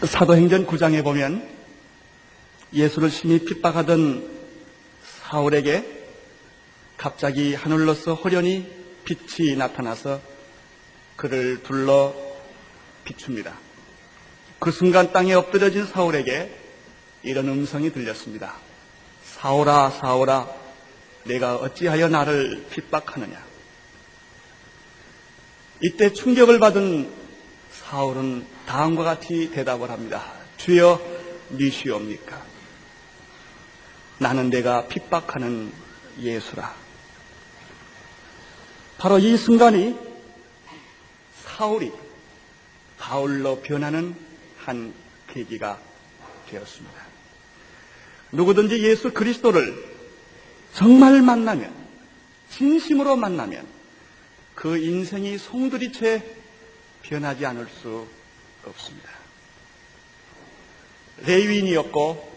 사도행전 9장에 보면 예수를 심히 핍박하던 사울에게 갑자기 하늘로서 호련히 빛이 나타나서 그를 둘러 비춥니다. 그 순간 땅에 엎드려진 사울에게 이런 음성이 들렸습니다. 사울아, 사울아, 내가 어찌하여 나를 핍박하느냐. 이때 충격을 받은 사울은 다음과 같이 대답을 합니다. 주여, 니시옵니까? 나는 내가 핍박하는 예수라. 바로 이 순간이 사울이 바울로 변하는 한 계기가 되었습니다. 누구든지 예수 그리스도를 정말 만나면, 진심으로 만나면 그 인생이 송두리째 변하지 않을 수 없습니다. 레위인이었고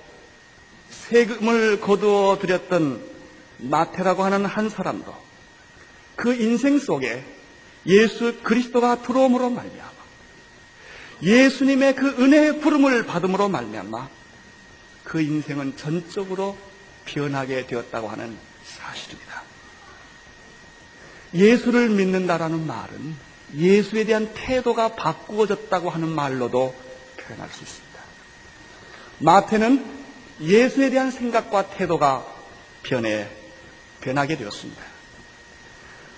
세금을 거두어 드렸던 마태라고 하는 한 사람도 그 인생 속에 예수 그리스도가 들어옴으로 말미암아 예수님의 그 은혜의 부름을 받음으로 말미암아 그 인생은 전적으로 변하게 되었다고 하는 사실입니다. 예수를 믿는다라는 말은 예수에 대한 태도가 바꾸어졌다고 하는 말로도 표현할 수 있습니다. 마태는 예수에 대한 생각과 태도가 변하게 되었습니다.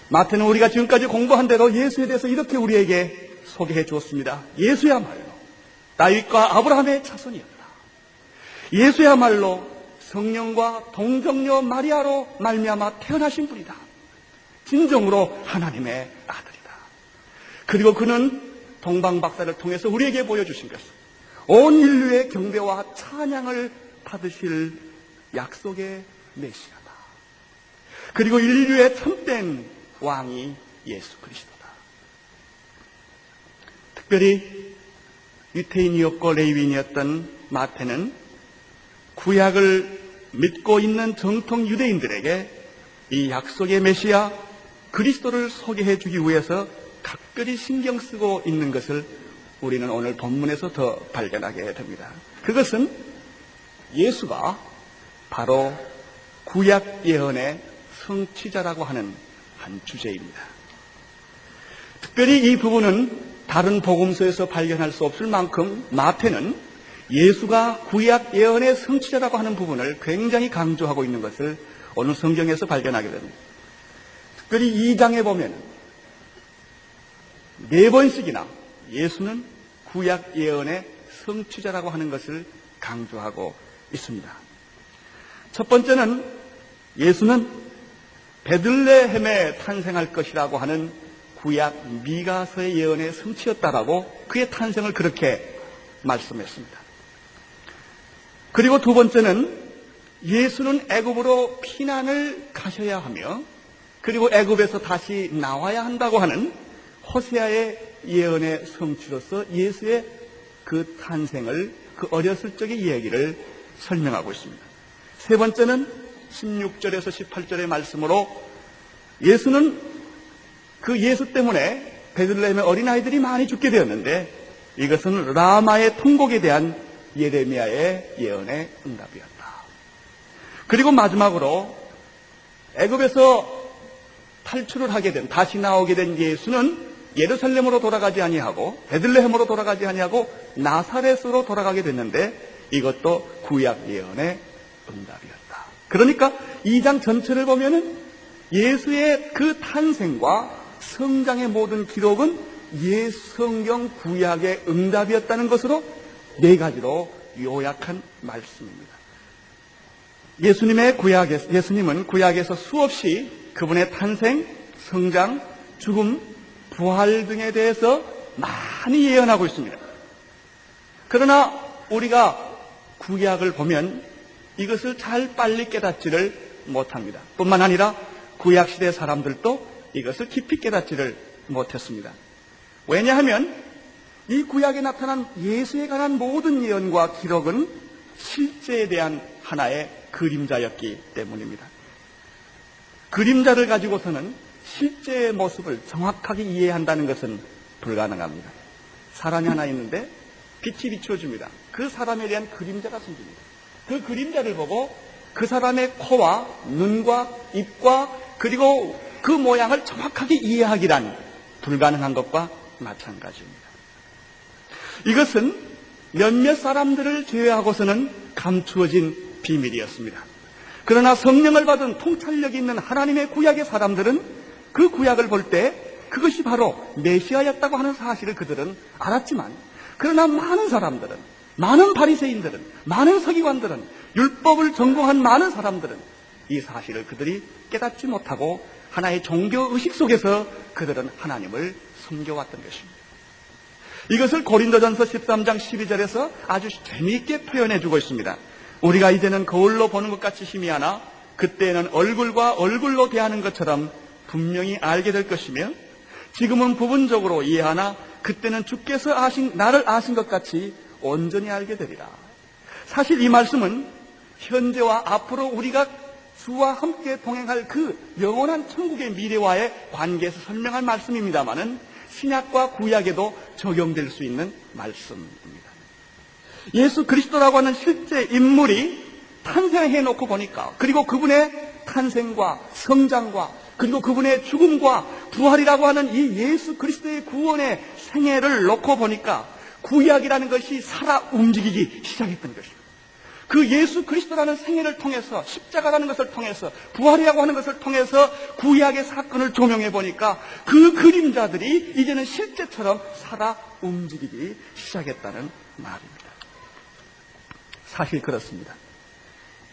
마태는 우리가 지금까지 공부한 대로 예수에 대해서 이렇게 우리에게 소개해 주었습니다. 예수야말로 다윗과 아브라함의 자손이었다. 예수야말로 성령과 동정녀 마리아로 말미암아 태어나신 분이다. 진정으로 하나님의 아들이다. 그리고 그는 동방박사를 통해서 우리에게 보여주신 것은 온 인류의 경배와 찬양을 받으실 약속의 메시아다. 그리고 인류의 참된 왕이 예수 그리스도다. 특별히 유태인이었고 레위인이었던 마태는 구약을 믿고 있는 정통 유대인들에게 이 약속의 메시아 그리스도를 소개해 주기 위해서 각별히 신경 쓰고 있는 것을 우리는 오늘 본문에서 더 발견하게 됩니다. 그것은 예수가 바로 구약 예언의 성취자라고 하는 한 주제입니다. 특별히 이 부분은 다른 복음서에서 발견할 수 없을 만큼 마태는 예수가 구약 예언의 성취자라고 하는 부분을 굉장히 강조하고 있는 것을 오늘 성경에서 발견하게 됩니다. 특별히 2장에 보면 4번씩이나 예수는 구약 예언의 성취자라고 하는 것을 강조하고 있습니다. 첫 번째는 예수는 베들레헴에 탄생할 것이라고 하는 구약 미가서의 예언의 성취였다라고 그의 탄생을 그렇게 말씀했습니다. 그리고 두 번째는 예수는 애굽으로 피난을 가셔야 하며 그리고 애굽에서 다시 나와야 한다고 하는 호세아의 예언의 성취로서 예수의 그 탄생을 그 어렸을 적의 이야기를 설명하고 있습니다. 세 번째는 16절에서 18절의 말씀으로 예수는 그 예수 때문에 베들레헴의 어린아이들이 많이 죽게 되었는데 이것은 라마의 통곡에 대한 예레미야의 예언의 응답이었다. 그리고 마지막으로 애굽에서 탈출을 하게 된 다시 나오게 된 예수는 예루살렘으로 돌아가지 아니하고 베들레헴으로 돌아가지 아니하고 나사렛으로 돌아가게 됐는데 이것도 구약 예언의 응답이었다. 그러니까 2장 전체를 보면은 예수의 그 탄생과 성장의 모든 기록은 성경 구약의 응답이었다는 것으로 4가지로 요약한 말씀입니다. 예수님은 구약에서 수없이 그분의 탄생, 성장, 죽음, 부활 등에 대해서 많이 예언하고 있습니다. 그러나 우리가 구약을 보면 이것을 잘 빨리 깨닫지를 못합니다. 뿐만 아니라 구약시대 사람들도 이것을 깊이 깨닫지를 못했습니다. 왜냐하면 이 구약에 나타난 예수에 관한 모든 예언과 기록은 실제에 대한 하나의 그림자였기 때문입니다. 그림자를 가지고서는 실제의 모습을 정확하게 이해한다는 것은 불가능합니다. 사람이 하나 있는데 빛이 비추어집니다. 그 사람에 대한 그림자가 생깁니다. 그 그림자를 보고 그 사람의 코와 눈과 입과 그리고 그 모양을 정확하게 이해하기란 불가능한 것과 마찬가지입니다. 이것은 몇몇 사람들을 제외하고서는 감추어진 비밀이었습니다. 그러나 성령을 받은 통찰력이 있는 하나님의 구약의 사람들은 그 구약을 볼 때 그것이 바로 메시아였다고 하는 사실을 그들은 알았지만, 그러나 많은 사람들은, 많은 바리새인들은, 많은 서기관들은, 율법을 전공한 많은 사람들은 이 사실을 그들이 깨닫지 못하고 하나의 종교의식 속에서 그들은 하나님을 섬겨왔던 것입니다. 이것을 고린도전서 13장 12절에서 아주 재미있게 표현해주고 있습니다. 우리가 이제는 거울로 보는 것 같이 희미하나 그때는 얼굴과 얼굴로 대하는 것처럼 분명히 알게 될 것이며, 지금은 부분적으로 이해하나 그때는 주께서 나를 아신 것 같이 온전히 알게 되리라. 사실 이 말씀은 현재와 앞으로 우리가 주와 함께 동행할 그 영원한 천국의 미래와의 관계에서 설명할 말씀입니다마는 신약과 구약에도 적용될 수 있는 말씀입니다. 예수 그리스도라고 하는 실제 인물이 탄생해놓고 보니까, 그리고 그분의 탄생과 성장과 그리고 그분의 죽음과 부활이라고 하는 이 예수 그리스도의 구원의 생애를 놓고 보니까 구약이라는 것이 살아 움직이기 시작했던 것입니다. 그 예수 그리스도라는 생애를 통해서, 십자가라는 것을 통해서, 부활이라고 하는 것을 통해서 구약의 사건을 조명해 보니까 그 그림자들이 이제는 실제처럼 살아 움직이기 시작했다는 말입니다. 사실 그렇습니다.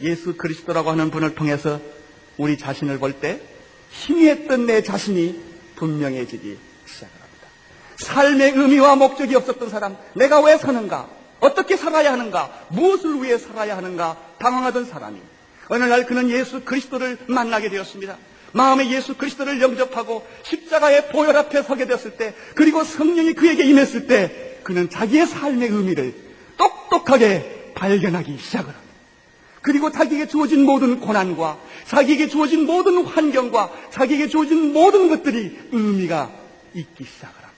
예수 그리스도라고 하는 분을 통해서 우리 자신을 볼 때 희미했던 내 자신이 분명해지기 시작을 합니다. 삶의 의미와 목적이 없었던 사람, 내가 왜 사는가, 어떻게 살아야 하는가, 무엇을 위해 살아야 하는가 당황하던 사람이 어느 날 그는 예수 그리스도를 만나게 되었습니다. 마음에 예수 그리스도를 영접하고 십자가의 보혈 앞에 서게 되었을 때, 그리고 성령이 그에게 임했을 때 그는 자기의 삶의 의미를 똑똑하게 발견하기 시작을 합니다. 그리고 자기에게 주어진 모든 고난과 자기에게 주어진 모든 환경과 자기에게 주어진 모든 것들이 의미가 있기 시작을 합니다.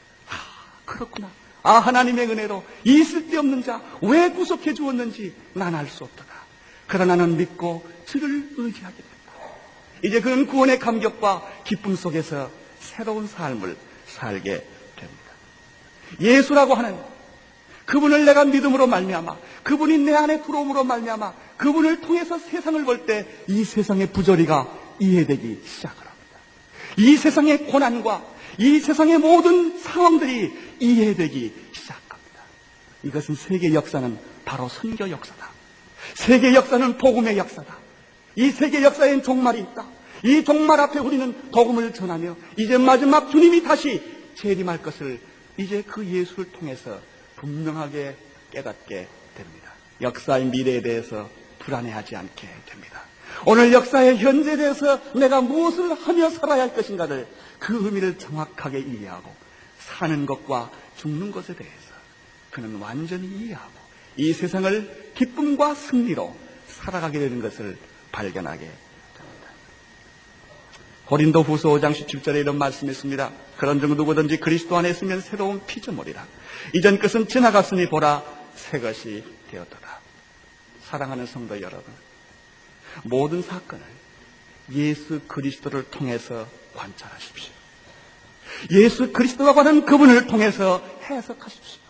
그렇구나. 하나님의 은혜로 이 쓸데없는 자 왜 구속해 주었는지 난 알 수 없더라. 그러나 나는 믿고 주를 의지하게 됐다. 이제 그는 구원의 감격과 기쁨 속에서 새로운 삶을 살게 됩니다. 예수라고 하는 그분을 내가 믿음으로 말미암아, 그분이 내 안에 들어옴으로 말미암아 그분을 통해서 세상을 볼 때 이 세상의 부조리가 이해되기 시작을 합니다. 이 세상의 고난과 이 세상의 모든 상황들이 이해되기 시작합니다. 이것은 세계 역사는 바로 선교 역사다. 세계 역사는 복음의 역사다. 이 세계 역사엔 종말이 있다. 이 종말 앞에 우리는 복음을 전하며 이제 마지막 주님이 다시 재림할 것을 이제 그 예수를 통해서 분명하게 깨닫게 됩니다. 역사의 미래에 대해서 불안해하지 않게 됩니다. 오늘 역사의 현재에 대해서 내가 무엇을 하며 살아야 할 것인가를, 그 의미를 정확하게 이해하고 사는 것과 죽는 것에 대해서 그는 완전히 이해하고 이 세상을 기쁨과 승리로 살아가게 되는 것을 발견하게 됩니다. 고린도 후서 5장 17절에 이런 말씀이 있습니다. 그런즉 누구든지 그리스도 안에 있으면 새로운 피조물이라. 이전 것은 지나갔으니 보라 새 것이 되었더라. 사랑하는 성도 여러분, 모든 사건을 예수 그리스도를 통해서 관찰하십시오. 예수 그리스도라고 하는 그분을 통해서 해석하십시오.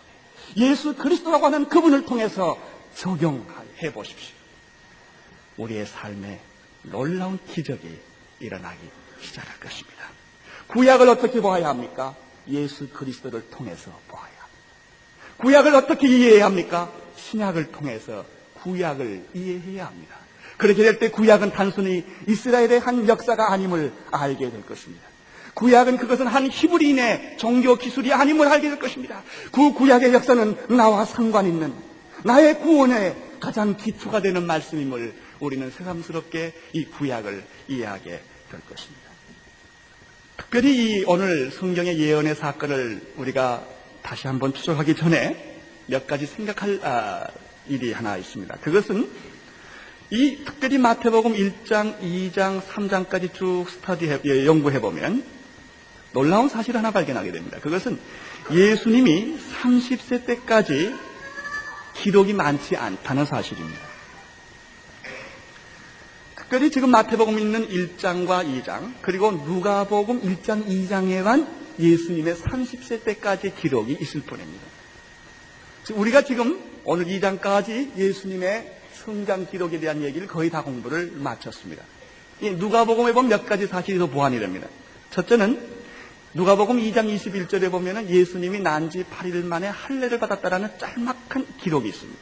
예수 그리스도라고 하는 그분을 통해서 적용해 보십시오. 우리의 삶에 놀라운 기적이 일어나기 시작할 것입니다. 구약을 어떻게 보아야 합니까? 예수 그리스도를 통해서 보아야 합니다. 구약을 어떻게 이해해야 합니까? 신약을 통해서 구약을 이해해야 합니다. 그렇게 될 때 구약은 단순히 이스라엘의 한 역사가 아님을 알게 될 것입니다. 구약은 그것은 한 히브리인의 종교 기술이 아님을 알게 될 것입니다. 그 구약의 역사는 나와 상관 있는, 나의 구원의 가장 기초가 되는 말씀임을 우리는 새삼스럽게 이 구약을 이해하게 될 것입니다. 특별히 이 오늘 성경의 예언의 사건을 우리가 다시 한번 추적하기 전에 몇 가지 생각할 일이 하나 있습니다. 그것은 이 특별히 마태복음 1장, 2장, 3장까지 쭉 연구해보면 놀라운 사실 하나 발견하게 됩니다. 그것은 예수님이 30세 때까지 기록이 많지 않다는 사실입니다. 특별히 지금 마태복음 있는 1장과 2장 그리고 누가복음 1장 2장에만 예수님의 30세 때까지의 기록이 있을 뿐입니다. 우리가 지금 오늘 2장까지 예수님의 성장 기록에 대한 얘기를 거의 다 공부를 마쳤습니다. 누가복음에 보면 몇 가지 사실이 더 보완이 됩니다. 첫째는 누가복음 2장 21절에 보면 예수님이 난 지 8일 만에 할례를 받았다라는 짤막한 기록이 있습니다.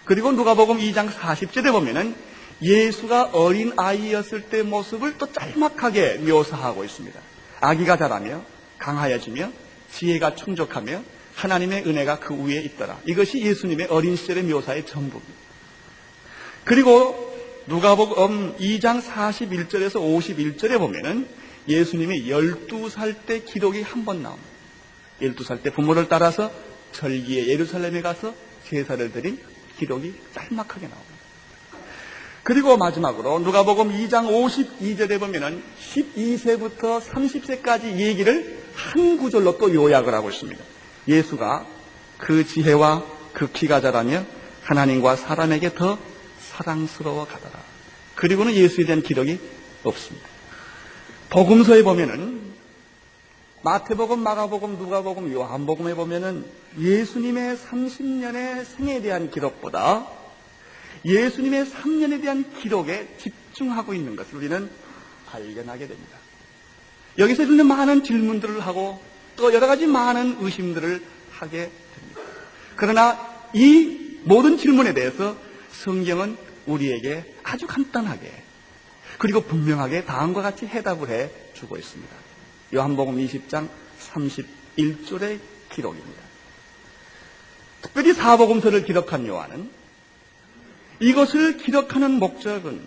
그리고 누가복음 2장 40절에 보면 예수가 어린 아이였을 때 모습을 또 짤막하게 묘사하고 있습니다. 아기가 자라며 강하여지며 지혜가 충족하며 하나님의 은혜가 그 위에 있더라. 이것이 예수님의 어린 시절의 묘사의 전부입니다. 그리고 누가복음 2장 41절에서 51절에 보면은 예수님이 12살 때 기록이 한 번 나옵니다. 12살 때 부모를 따라서 절기에 예루살렘에 가서 제사를 드린 기록이 짤막하게 나옵니다. 그리고 마지막으로 누가복음 2장 52절에 보면은 12세부터 30세까지 얘기를 한 구절로 또 요약을 하고 있습니다. 예수가 그 지혜와 그 키가 자라며 하나님과 사람에게 더 사랑스러워 가더라. 그리고는 예수에 대한 기록이 없습니다. 복음서에 보면은 마태복음, 마가복음, 누가복음, 요한복음에 보면은 예수님의 30년의 생에 대한 기록보다 예수님의 3년에 대한 기록에 집중하고 있는 것을 우리는 발견하게 됩니다. 여기서 우리는 많은 질문들을 하고 또 여러 가지 많은 의심들을 하게 됩니다. 그러나 이 모든 질문에 대해서 성경은 우리에게 아주 간단하게 그리고 분명하게 다음과 같이 해답을 해주고 있습니다. 요한복음 20장 31절의 기록입니다. 특별히 사복음서를 기록한 요한은 이것을 기록하는 목적은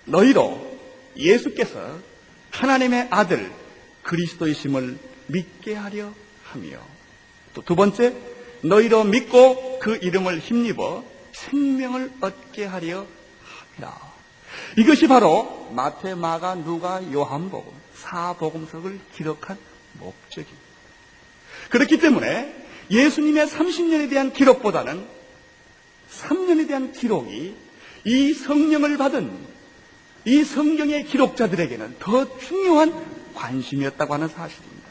너희로 예수께서 하나님의 아들 그리스도이심을 믿게 하려 하며 또 두 번째 너희로 믿고 그 이름을 힘입어 생명을 얻게 하려 함이라. 이것이 바로 마태, 마가, 누가, 요한복음, 사복음서를 기록한 목적입니다. 그렇기 때문에 예수님의 30년에 대한 기록보다는 3년에 대한 기록이 이 성령을 받은 이 성경의 기록자들에게는 더 중요한 관심이었다고 하는 사실입니다.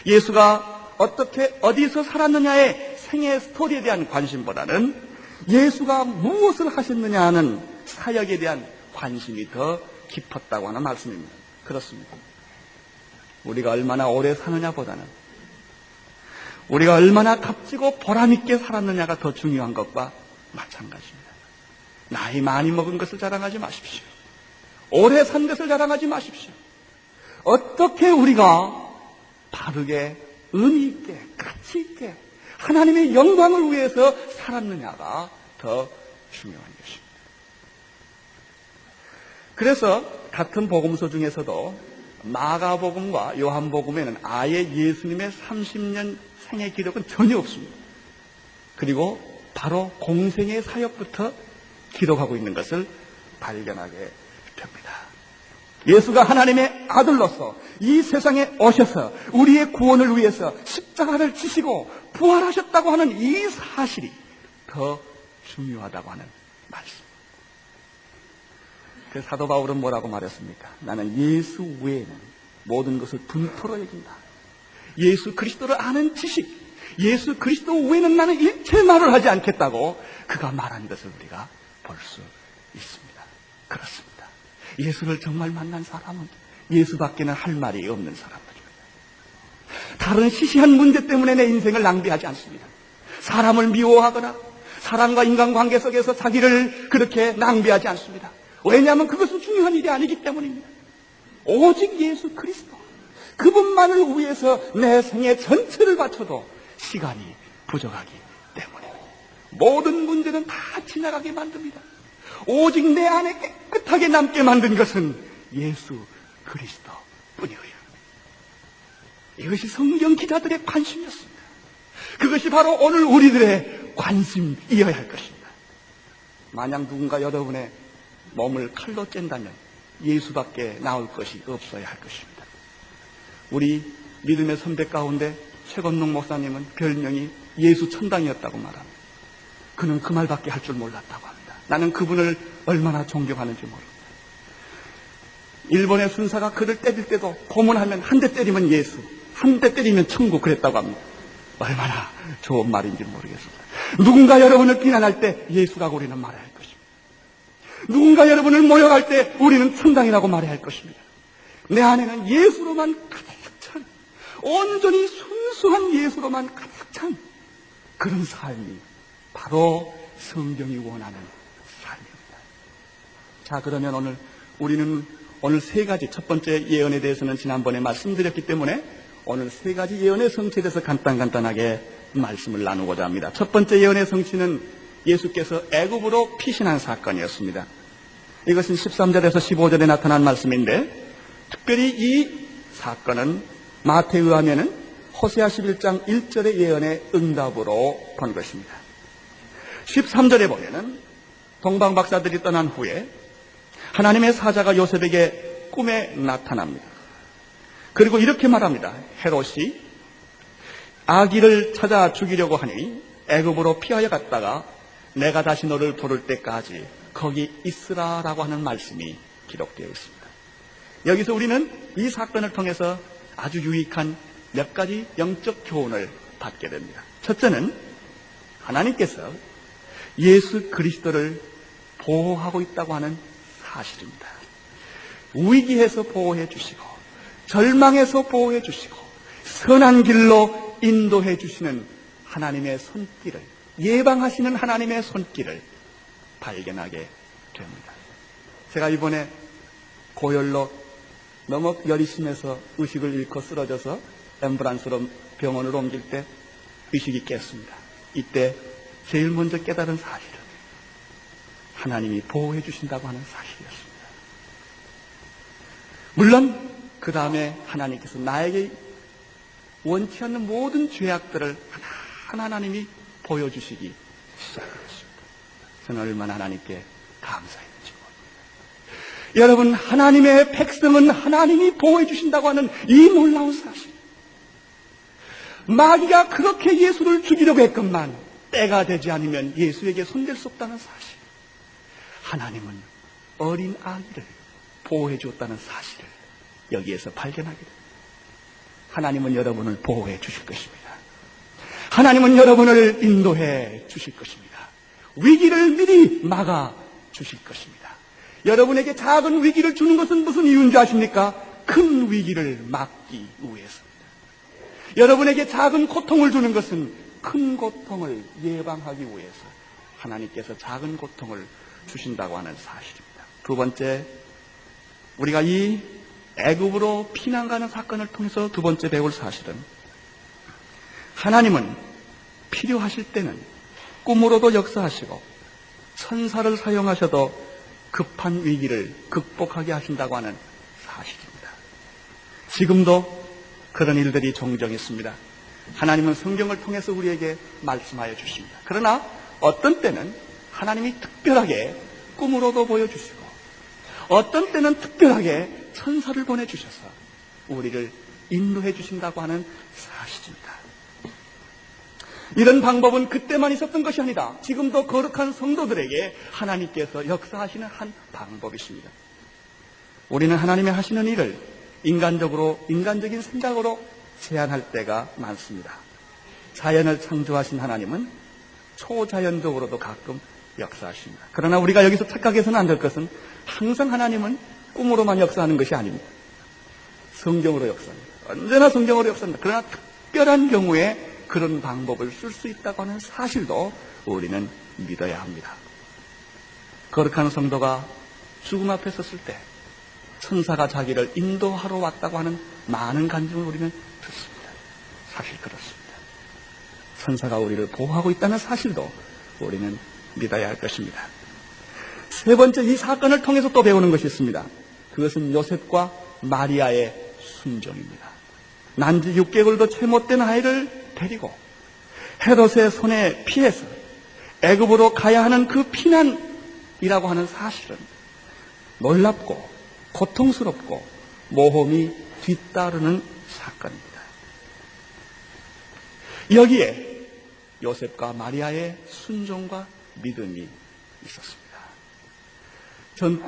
예수가 어떻게 어디서 살았느냐의 생애 스토리에 대한 관심보다는 예수가 무엇을 하셨느냐 하는 사역에 대한 관심이 더 깊었다고 하는 말씀입니다. 그렇습니다. 우리가 얼마나 오래 사느냐보다는 우리가 얼마나 값지고 보람있게 살았느냐가 더 중요한 것과 마찬가지입니다. 나이 많이 먹은 것을 자랑하지 마십시오. 오래 산 것을 자랑하지 마십시오. 어떻게 우리가 바르게 의미 있게 가치 있게 하나님의 영광을 위해서 살았느냐가 더 중요한 것입니다. 그래서 같은 복음서 중에서도 마가복음과 요한복음에는 아예 예수님의 30년 생애 기록은 전혀 없습니다. 그리고 바로 공생의 사역부터 기록하고 있는 것을 발견하게 됩니다. 예수가 하나님의 아들로서 이 세상에 오셔서 우리의 구원을 위해서 십자가를 지시고 부활하셨다고 하는 이 사실이 더 중요하다고 하는 말씀. 그 사도 바울은 뭐라고 말했습니까? 나는 예수 외에는 모든 것을 분토로 여긴다. 예수 그리스도를 아는 지식, 예수 그리스도 외에는 나는 일체 말을 하지 않겠다고 그가 말한 것을 우리가 볼 수 있습니다. 그렇습니다. 예수를 정말 만난 사람은 예수밖에는 할 말이 없는 사람들입니다. 다른 시시한 문제 때문에 내 인생을 낭비하지 않습니다. 사람을 미워하거나 사람과 인간관계 속에서 자기를 그렇게 낭비하지 않습니다. 왜냐하면 그것은 중요한 일이 아니기 때문입니다. 오직 예수 그리스도 그분만을 위해서 내 생애 전체를 바쳐도 시간이 부족하기 때문에 모든 문제는 다 지나가게 만듭니다. 오직 내 안에 깨끗하게 남게 만든 것은 예수 그리스도 뿐이에요. 이것이 성경 기자들의 관심이었습니다. 그것이 바로 오늘 우리들의 관심이어야 할 것입니다. 만약 누군가 여러분의 몸을 칼로 짠다면 예수밖에 나올 것이 없어야 할 것입니다. 우리 믿음의 선배 가운데 최건농 목사님은 별명이 예수 천당이었다고 말합니다. 그는 그 말밖에 할 줄 몰랐다고 합니다. 나는 그분을 얼마나 존경하는지 모릅니다. 일본의 순사가 그를 때릴 때도 고문하면 한 대 때리면 예수, 한 대 때리면 천국 그랬다고 합니다. 얼마나 좋은 말인지 모르겠습니다. 누군가 여러분을 비난할 때 예수라고 우리는 말해야 할 것입니다. 누군가 여러분을 모욕할 때 우리는 천당이라고 말해야 할 것입니다. 내 안에는 예수로만 가득 찬, 온전히 순수한 예수로만 가득 찬 그런 삶이 바로 성경이 원하는 삶입니다. 자, 그러면 우리는 오늘 세 가지, 첫 번째 예언에 대해서는 지난번에 말씀드렸기 때문에 오늘 세 가지 예언의 성취에 대해서 간단하게 말씀을 나누고자 합니다. 첫 번째 예언의 성취는 예수께서 애굽으로 피신한 사건이었습니다. 이것은 13절에서 15절에 나타난 말씀인데, 특별히 이 사건은 마태에 의하면은 호세아 11장 1절의 예언의 응답으로 본 것입니다. 13절에 보면은 동방박사들이 떠난 후에 하나님의 사자가 요셉에게 꿈에 나타납니다. 그리고 이렇게 말합니다. 헤롯이 아기를 찾아 죽이려고 하니 애굽으로 피하여 갔다가 내가 다시 너를 부를 때까지 거기 있으라라고 하는 말씀이 기록되어 있습니다. 여기서 우리는 이 사건을 통해서 아주 유익한 몇 가지 영적 교훈을 받게 됩니다. 첫째는 하나님께서 예수 그리스도를 보호하고 있다고 하는 사실입니다. 위기에서 보호해 주시고 절망에서 보호해 주시고 선한 길로 인도해 주시는 하나님의 손길을, 예방하시는 하나님의 손길을 발견하게 됩니다. 제가 이번에 고열로 너무 열이 심해서 의식을 잃고 쓰러져서 앰뷸런스로 병원으로 옮길 때 의식이 깼습니다. 이때 제일 먼저 깨달은 사실은 하나님이 보호해 주신다고 하는 사실이었습니다. 물론 그 다음에 하나님께서 나에게 원치 않는 모든 죄악들을 하나하나 하나님이 보여주시기 시작했습니다. 저는 얼마나 하나님께 감사했는지 모릅니다. 여러분, 하나님의 백성은 하나님이 보호해 주신다고 하는 이 놀라운 사실, 마귀가 그렇게 예수를 죽이려고 했건만 때가 되지 않으면 예수에게 손댈 수 없다는 사실, 하나님은 어린 아기를 보호해 주었다는 사실을 여기에서 발견하게 됩니다. 하나님은 여러분을 보호해 주실 것입니다. 하나님은 여러분을 인도해 주실 것입니다. 위기를 미리 막아 주실 것입니다. 여러분에게 작은 위기를 주는 것은 무슨 이유인 줄 아십니까? 큰 위기를 막기 위해서입니다. 여러분에게 작은 고통을 주는 것은 큰 고통을 예방하기 위해서 하나님께서 작은 고통을 주신다고 하는 사실입니다. 두 번째, 우리가 이 애굽으로 피난 가는 사건을 통해서 두 번째 배울 사실은, 하나님은 필요하실 때는 꿈으로도 역사하시고 천사를 사용하셔도 급한 위기를 극복하게 하신다고 하는 사실입니다. 지금도 그런 일들이 종종 있습니다. 하나님은 성경을 통해서 우리에게 말씀하여 주십니다. 그러나 어떤 때는 하나님이 특별하게 꿈으로도 보여주시고 어떤 때는 특별하게 천사를 보내주셔서 우리를 인도해 주신다고 하는 사실입니다. 이런 방법은 그때만 있었던 것이 아니라 지금도 거룩한 성도들에게 하나님께서 역사하시는 한 방법이십니다. 우리는 하나님의 하시는 일을 인간적인 생각으로 제한할 때가 많습니다. 자연을 창조하신 하나님은 초자연적으로도 가끔 역사하십니다. 그러나 우리가 여기서 착각해서는 안 될 것은 항상 하나님은 꿈으로만 역사하는 것이 아닙니다. 성경으로 역사합니다. 언제나 성경으로 역사합니다. 그러나 특별한 경우에 그런 방법을 쓸 수 있다고 하는 사실도 우리는 믿어야 합니다. 거룩한 성도가 죽음 앞에 섰을 때 천사가 자기를 인도하러 왔다고 하는 많은 간증을 우리는 듣습니다. 사실 그렇습니다. 천사가 우리를 보호하고 있다는 사실도 우리는 믿어야 할 것입니다. 세 번째, 이 사건을 통해서 또 배우는 것이 있습니다. 그것은 요셉과 마리아의 순종입니다. 난지 6개월도 채 못된 아이를 데리고 헤롯의 손에 피해서 애굽으로 가야 하는 그 피난이라고 하는 사실은 놀랍고 고통스럽고 모험이 뒤따르는 사건입니다. 여기에 요셉과 마리아의 순종과 믿음이 있었습니다.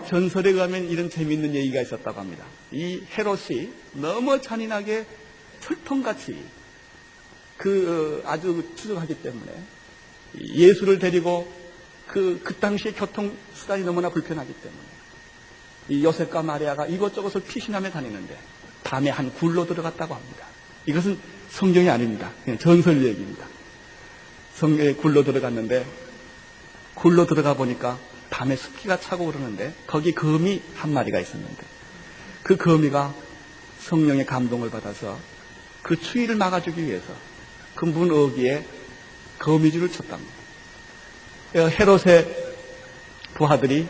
전설에 의하면 이런 재미있는 얘기가 있었다고 합니다. 이 헤롯이 너무 잔인하게 철통같이 아주 추적하기 때문에 예수를 데리고 그 당시의 교통수단이 너무나 불편하기 때문에 이 요셉과 마리아가 이곳저곳을 피신하며 다니는데 밤에 한 굴로 들어갔다고 합니다. 이것은 성경이 아닙니다. 그냥 전설 얘기입니다. 성경에 굴로 들어갔는데 굴로 들어가 보니까 밤에 습기가 차고 그러는데 거기 거미 한 마리가 있었는데 그 거미가 성령의 감동을 받아서 그 추위를 막아주기 위해서 그 문 어귀에 거미줄을 쳤답니다. 헤롯의 부하들이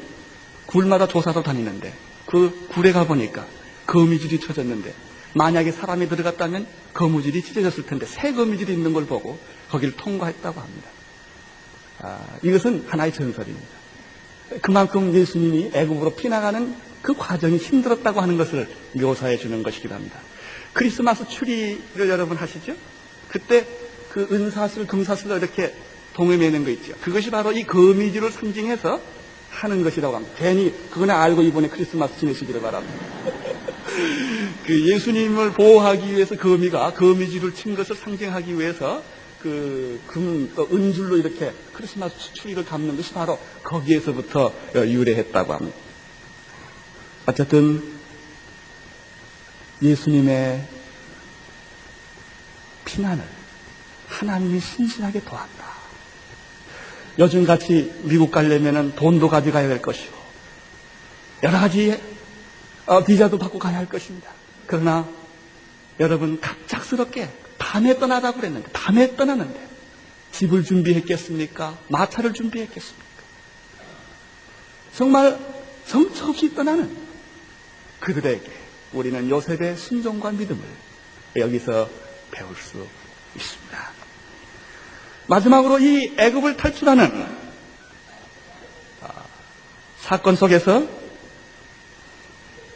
굴마다 조사로 다니는데 그 굴에 가보니까 거미줄이 쳐졌는데 만약에 사람이 들어갔다면 거미줄이 찢어졌을 텐데 새 거미줄이 있는 걸 보고 거기를 통과했다고 합니다. 이것은 하나의 전설입니다. 그만큼 예수님이 애굽으로 피나가는 그 과정이 힘들었다고 하는 것을 묘사해 주는 것이기도 합니다. 크리스마스 추리를 여러분 하시죠? 그때 그 은사슬, 금사슬로 이렇게 동에 매는 거 있죠. 그것이 바로 이 거미줄을 상징해서 하는 것이라고 합니다. 괜히 그거나 알고 이번에 크리스마스 지내시기를 바랍니다. 그 예수님을 보호하기 위해서 거미가 거미줄을 친 것을 상징하기 위해서 또 은줄로 이렇게 크리스마스 추리를 감는 것이 바로 거기에서부터 유래했다고 합니다. 어쨌든 예수님의 피난을 하나님이 신실하게 도왔다. 요즘같이 미국 가려면 돈도 가져가야 될 것이고 여러 가지 비자도 받고 가야 할 것입니다. 그러나 여러분 갑작스럽게 밤에 떠나자고 그랬는데 밤에 떠나는데 집을 준비했겠습니까? 마차를 준비했겠습니까? 정말 정처 없이 떠나는 그들에게 우리는 요셉의 순종과 믿음을 여기서 배울 수 있습니다. 마지막으로 이 애굽을 탈출하는 사건 속에서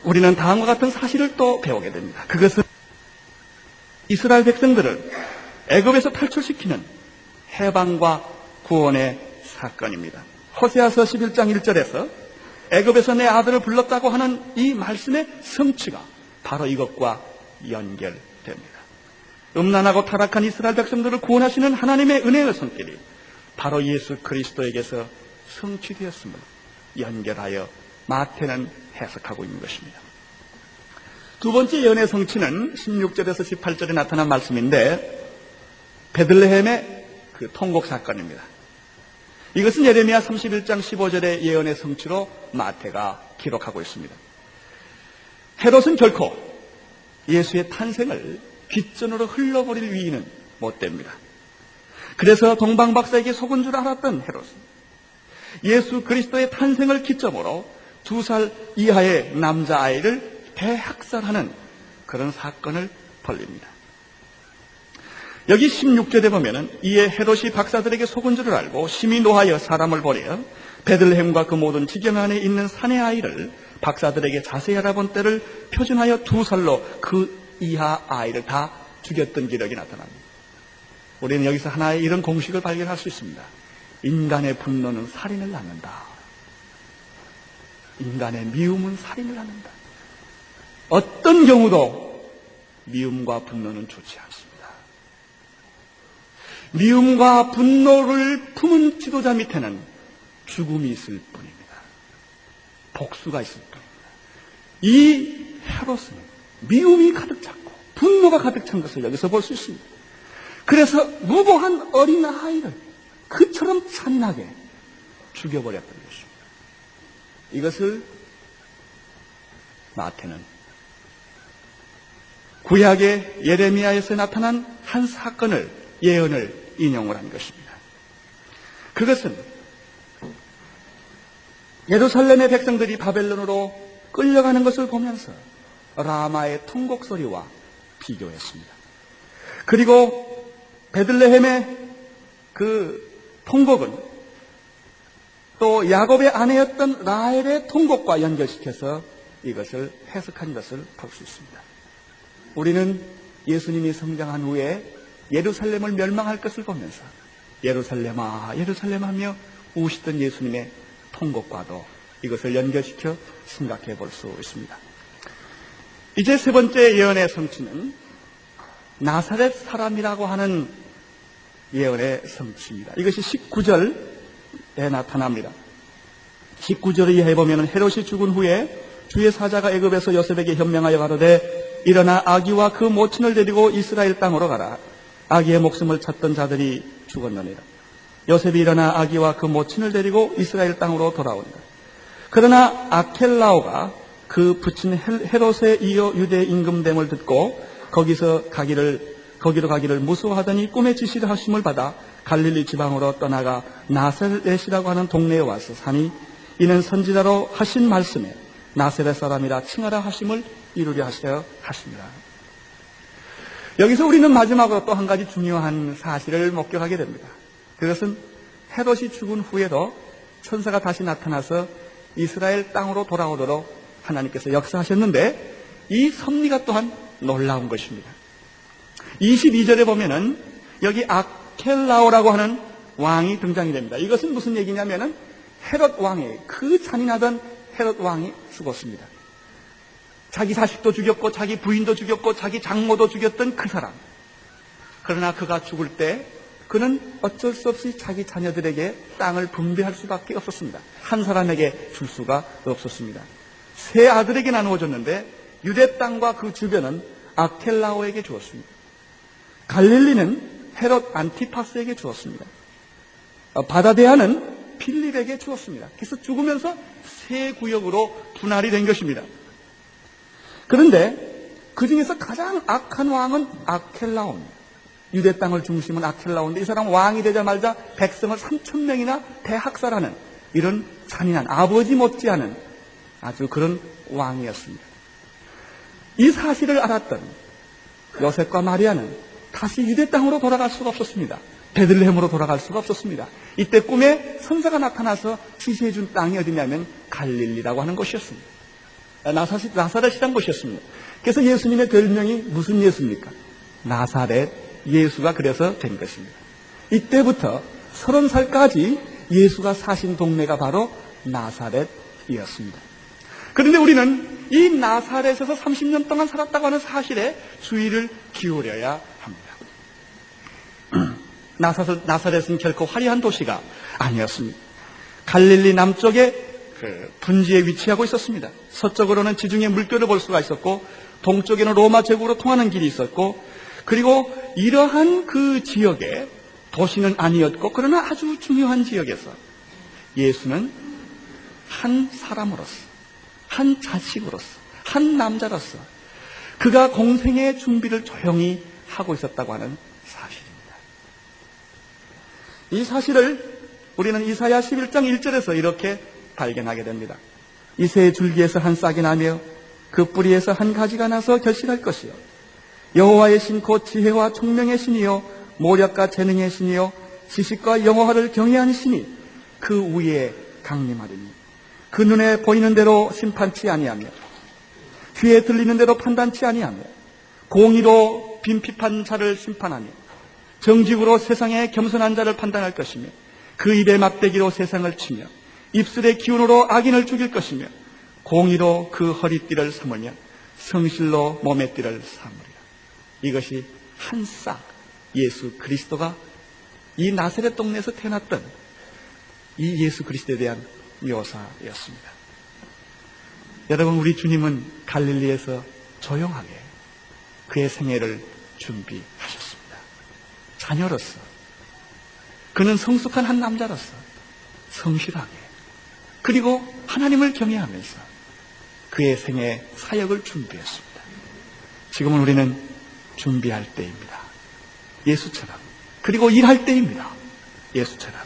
우리는 다음과 같은 사실을 또 배우게 됩니다. 그것은 이스라엘 백성들을 애굽에서 탈출시키는 해방과 구원의 사건입니다. 호세아서 11장 1절에서 애굽에서 내 아들을 불렀다고 하는 이 말씀의 성취가 바로 이것과 연결됩니다. 음란하고 타락한 이스라엘 백성들을 구원하시는 하나님의 은혜의 손길이 바로 예수 그리스도에게서 성취되었음을 연결하여 마태는 해석하고 있는 것입니다. 두 번째 예언의 성취는 16절에서 18절에 나타난 말씀인데 베들레헴의 그 통곡 사건입니다. 이것은 예레미야 31장 15절의 예언의 성취로 마태가 기록하고 있습니다. 헤롯은 결코 예수의 탄생을 빗전으로 흘러버릴 위인은 못 됩니다. 그래서 동방박사에게 속은 줄 알았던 헤롯은 예수 그리스도의 탄생을 기점으로 2살 이하의 남자아이를 대학살하는 그런 사건을 벌립니다. 여기 16절에 보면은 이에 헤롯이 박사들에게 속은 줄을 알고 심히 노하여 사람을 보내어 베들레헴과 그 모든 지경 안에 있는 사내 아이를 박사들에게 자세히 알아본 때를 표준하여 2살로 그 이하 아이를 다 죽였던 기록이 나타납니다. 우리는 여기서 하나의 이런 공식을 발견할 수 있습니다. 인간의 분노는 살인을 낳는다. 인간의 미움은 살인을 낳는다. 어떤 경우도 미움과 분노는 좋지 않습니다. 미움과 분노를 품은 지도자 밑에는 죽음이 있을 뿐입니다. 복수가 있을 뿐입니다. 이 헤롯은 미움이 가득 찼고 분노가 가득 찬 것을 여기서 볼 수 있습니다. 그래서 무고한 어린 아이를 그처럼 잔인하게 죽여버렸던 것입니다. 이것을 마태는 구약의 예레미야에서 나타난 한 사건을 예언을 인용을 한 것입니다. 그것은 예루살렘의 백성들이 바벨론으로 끌려가는 것을 보면서 라마의 통곡 소리와 비교했습니다. 그리고 베들레헴의 그 통곡은 또 야곱의 아내였던 라헬의 통곡과 연결시켜서 이것을 해석한 것을 볼 수 있습니다. 우리는 예수님이 성장한 후에 예루살렘을 멸망할 것을 보면서 예루살렘아 예루살렘 하며 우시던 예수님의 통곡과도 이것을 연결시켜 생각해 볼 수 있습니다. 이제 세 번째 예언의 성취는 나사렛 사람이라고 하는 예언의 성취입니다. 이것이 19절에 나타납니다. 19절을 이해해 보면 헤롯이 죽은 후에 주의 사자가 애굽에서 요셉에게 현명하여 가로되 일어나 아기와 그 모친을 데리고 이스라엘 땅으로 가라. 아기의 목숨을 찾던 자들이 죽었느니라. 요셉이 일어나 아기와 그 모친을 데리고 이스라엘 땅으로 돌아온다. 그러나 아켈라오가 그 부친 헤롯에 이어 유대 임금됨을 듣고 거기로 가기를 무서워하더니 꿈의 지시를 하심을 받아 갈릴리 지방으로 떠나가 나사렛이라고 하는 동네에 와서 사니 이는 선지자로 하신 말씀에 나사렛 사람이라 칭하라 하심을 이루려 하셔 하십니다. 여기서 우리는 마지막으로 또 한 가지 중요한 사실을 목격하게 됩니다. 그것은 헤롯이 죽은 후에도 천사가 다시 나타나서 이스라엘 땅으로 돌아오도록 하나님께서 역사하셨는데 이 섭리가 또한 놀라운 것입니다. 22절에 보면은 여기 아켈라오라고 하는 왕이 등장이 됩니다. 이것은 무슨 얘기냐면은 헤롯 왕이 그 잔인하던 헤롯 왕이 죽었습니다. 자기 자식도 죽였고 자기 부인도 죽였고 자기 장모도 죽였던 그 사람. 그러나 그가 죽을 때 그는 어쩔 수 없이 자기 자녀들에게 땅을 분배할 수밖에 없었습니다. 한 사람에게 줄 수가 없었습니다. 세 아들에게 나누어졌는데 유대 땅과 그 주변은 아켈라오에게 주었습니다. 갈릴리는 헤롯 안티파스에게 주었습니다. 바다대아는 필립에게 주었습니다. 그래서 죽으면서 세 구역으로 분할이 된 것입니다. 그런데 그 중에서 가장 악한 왕은 아켈라오입니다. 유대 땅을 중심은 아켈라오인데 이 사람 왕이 되자마자 백성을 3,000명이나 대학살하는 이런 잔인한 아버지 못지않은 아주 그런 왕이었습니다. 이 사실을 알았던 요셉과 마리아는 다시 유대 땅으로 돌아갈 수가 없었습니다. 베들레헴으로 돌아갈 수가 없었습니다. 이때 꿈에 선사가 나타나서 지시해준 땅이 어디냐면 갈릴리라고 하는 곳이었습니다. 나사렛이란 곳이었습니다. 그래서 예수님의 별명이 무슨 예수입니까? 나사렛 예수가 그래서 된 것입니다. 이때부터 30살까지 예수가 사신 동네가 바로 나사렛이었습니다. 그런데 우리는 이 나사렛에서 30년 동안 살았다고 하는 사실에 주의를 기울여야 합니다. 나사렛은 결코 화려한 도시가 아니었습니다. 갈릴리 남쪽에 분지에 위치하고 있었습니다. 서쪽으로는 지중해 물결을 볼 수가 있었고 동쪽에는 로마 제국으로 통하는 길이 있었고 그리고 이러한 그 지역에 도시는 아니었고 그러나 아주 중요한 지역에서 예수는 한 사람으로서 한 자식으로서 한 남자로서 그가 공생의 준비를 조용히 하고 있었다고 하는 사실입니다. 이 사실을 우리는 이사야 11장 1절에서 이렇게 발견하게 됩니다. 이새의 줄기에서 한 싹이 나며 그 뿌리에서 한 가지가 나서 결실할 것이요 여호와의 신 곧 지혜와 총명의 신이요 모략과 재능의 신이요 지식과 영어를 경외하는 신이 그 위에 강림하리니 그 눈에 보이는 대로 심판치 아니하며 귀에 들리는 대로 판단치 아니하며 공의로 빈핍한 자를 심판하며 정직으로 세상의 겸손한 자를 판단할 것이며 그 입의 막대기로 세상을 치며 입술의 기운으로 악인을 죽일 것이며 공의로 그 허리띠를 삼으며 성실로 몸의 띠를 삼으리라. 이것이 한 싹 예수 그리스도가 이 나사렛 동네에서 태어났던 이 예수 그리스도에 대한 묘사였습니다. 여러분, 우리 주님은 갈릴리에서 조용하게 그의 생애를 준비하셨습니다. 자녀로서 그는 성숙한 한 남자로서 성실하게 그리고 하나님을 경외하면서 그의 생애 사역을 준비했습니다. 지금은 우리는 준비할 때입니다. 예수처럼. 그리고 일할 때입니다. 예수처럼.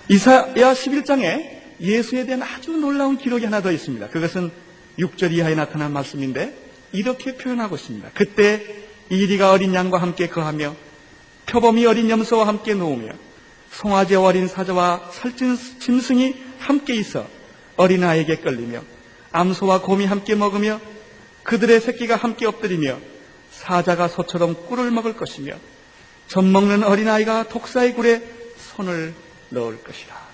이사야 11장에 예수에 대한 아주 놀라운 기록이 하나 더 있습니다. 그것은 6절 이하에 나타난 말씀인데 이렇게 표현하고 있습니다. 그때 이리가 어린 양과 함께 거하며 표범이 어린 염소와 함께 누우며 송아지 어린 사자와 살찐 짐승이 함께 있어 어린아이에게 끌리며 암소와 곰이 함께 먹으며 그들의 새끼가 함께 엎드리며 사자가 소처럼 꿀을 먹을 것이며 젖먹는 어린아이가 독사의 굴에 손을 넣을 것이라.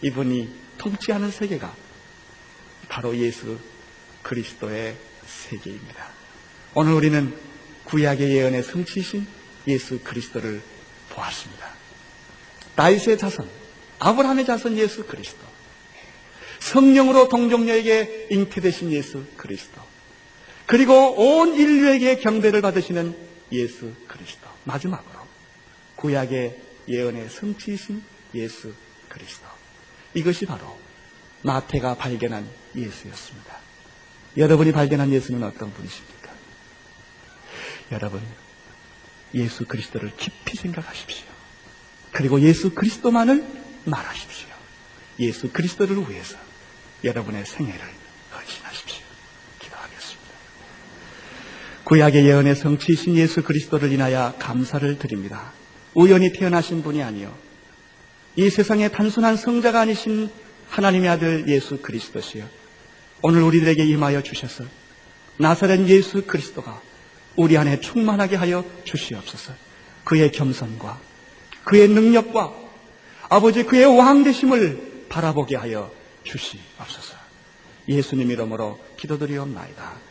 이분이 통치하는 세계가 바로 예수 그리스도의 세계입니다. 오늘 우리는 구약의 예언의 성취이신 예수 그리스도를 보았습니다. 다윗의 자손, 아브라함의 자손 예수 그리스도, 성령으로 동정녀에게 잉태되신 예수 그리스도, 그리고 온 인류에게 경배를 받으시는 예수 그리스도, 마지막으로 구약의 예언의 성취이신 예수 그리스도. 이것이 바로 마태가 발견한 예수였습니다. 여러분이 발견한 예수는 어떤 분이십니까? 여러분, 예수 그리스도를 깊이 생각하십시오. 그리고 예수 그리스도만을 말하십시오. 예수 그리스도를 위해서 여러분의 생애를 헌신하십시오. 기도하겠습니다. 구약의 예언의 성취이신 예수 그리스도를 인하여 감사를 드립니다. 우연히 태어나신 분이 아니요, 이 세상의 단순한 성자가 아니신 하나님의 아들 예수 그리스도시여, 오늘 우리들에게 임하여 주셔서 나사렛 예수 그리스도가 우리 안에 충만하게 하여 주시옵소서. 그의 겸손과 그의 능력과 아버지 그의 왕되심을 바라보게 하여 주시옵소서. 예수님 이름으로 기도드리옵나이다.